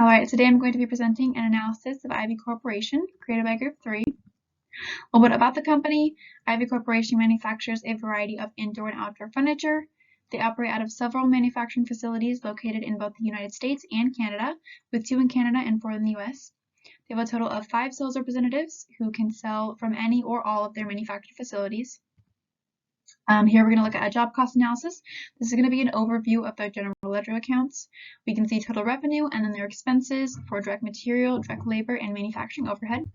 Alright, today I'm going to be presenting an analysis of Ivy Corporation, created by Group 3. A little bit about the company. Ivy Corporation manufactures a variety of indoor and outdoor furniture. They operate out of several manufacturing facilities located in both the United States and Canada, with 2 in Canada and 4 in the US. They have a total of 5 sales representatives who can sell from any or all of their manufactured facilities. Here we're going to look at a job cost analysis. This is going to be an overview of their general ledger accounts. We can see total revenue and then their expenses for direct material, direct labor, and manufacturing overhead.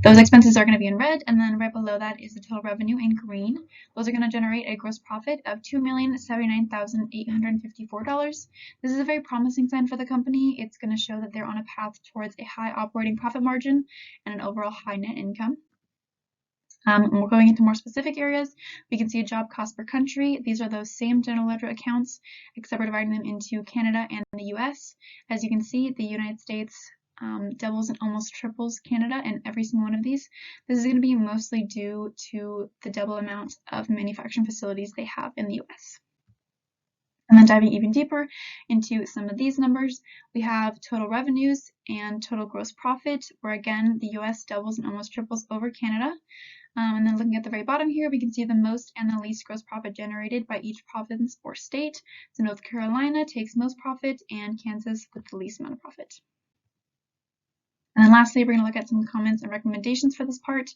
Those expenses are going to be in red, and then right below that is the total revenue in green. Those are going to generate a gross profit of $2,079,854. This is a very promising sign for the company. It's going to show that they're on a path towards a high operating profit margin and an overall high net income. And we're going into more specific areas. We can see a job cost per country. These are those same general ledger accounts, except we're dividing them into Canada and the US. As you can see, the United States doubles and almost triples Canada in every single one of these. This is going to be mostly due to the double amount of manufacturing facilities they have in the US. And then diving even deeper into some of these numbers, we have total revenues and total gross profit, where again, the US doubles and almost triples over Canada. And then looking at the very bottom here, we can see the most and the least gross profit generated by each province or state. So North Carolina takes most profit and Kansas with the least amount of profit. And then lastly, we're going to look at some comments and recommendations for this part.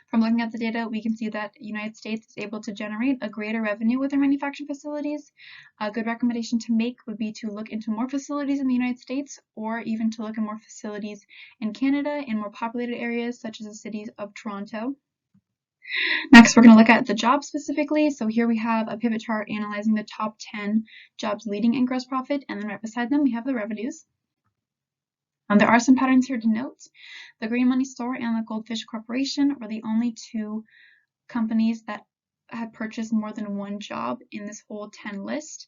From looking at the data, we can see that the United States is able to generate a greater revenue with their manufacturing facilities. A good recommendation to make would be to look into more facilities in the United States, or even to look at more facilities in Canada in more populated areas such as the cities of Toronto. Next, we're going to look at the jobs specifically. So here we have a pivot chart analyzing the top 10 jobs leading in gross profit, and then right beside them we have the revenues. There are some patterns here to note. The Green Money Store and the Goldfish Corporation were the only 2 companies that had purchased more than 1 job in this whole 10 list.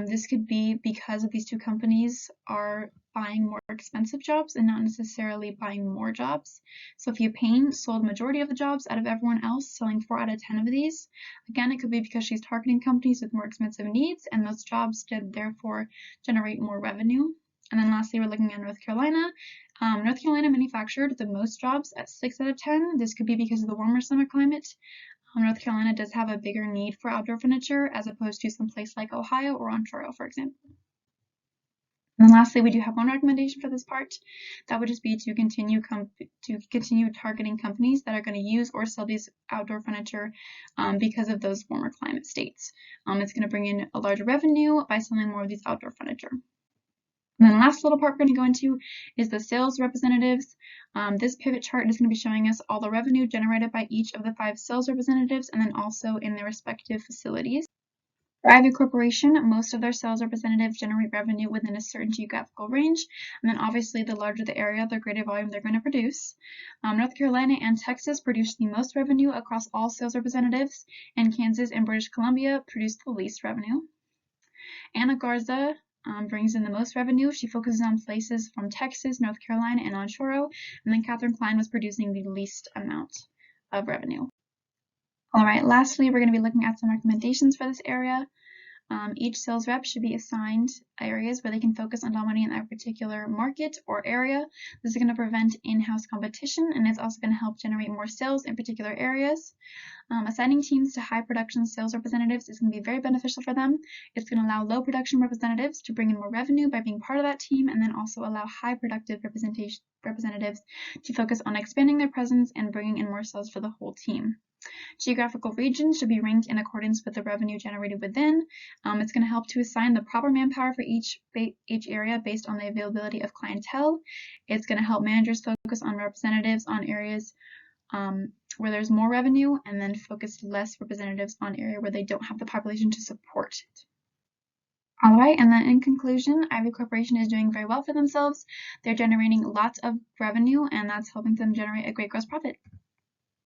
This could be because of these 2 companies are buying more expensive jobs and not necessarily buying more jobs. So if Payne sold the majority of the jobs out of everyone else, selling 4 out of 10 of these, again, it could be because she's targeting companies with more expensive needs, and those jobs did therefore generate more revenue. And then lastly, we're looking at North Carolina. North Carolina manufactured the most jobs at 6 out of 10. This could be because of the warmer summer climate. North Carolina does have a bigger need for outdoor furniture as opposed to some place like Ohio or Ontario, for example. And then lastly, we do have one recommendation for this part. That would just be to continue targeting companies that are going to use or sell these outdoor furniture because of those warmer climate states. It's going to bring in a larger revenue by selling more of these outdoor furniture. And then the last little part we're going to go into is the sales representatives. This pivot chart is going to be showing us all the revenue generated by each of the 5 sales representatives and then also in their respective facilities. For Ivy Corporation, most of their sales representatives generate revenue within a certain geographical range, and then obviously the larger the area, the greater volume they're going to produce. North Carolina and Texas produce the most revenue across all sales representatives, and Kansas and British Columbia produce the least revenue. Anna Garza brings in the most revenue. She focuses on places from Texas, North Carolina, and Ontario, and then Catherine Klein was producing the least amount of revenue. Alright, lastly, we're going to be looking at some recommendations for this area. Each sales rep should be assigned areas where they can focus on dominating that particular market or area. This is going to prevent in-house competition, and it's also going to help generate more sales in particular areas. Assigning teams to high production sales representatives is going to be very beneficial for them. It's going to allow low production representatives to bring in more revenue by being part of that team, and then also allow high productive representatives to focus on expanding their presence and bringing in more sales for the whole team. Geographical regions should be ranked in accordance with the revenue generated within. It's going to help to assign the proper manpower for each area based on the availability of clientele. It's going to help managers focus on representatives on areas where there's more revenue, and then focus less representatives on area where they don't have the population to support it. Alright, and then in conclusion, Ivy Corporation is doing very well for themselves. They're generating lots of revenue, and that's helping them generate a great gross profit.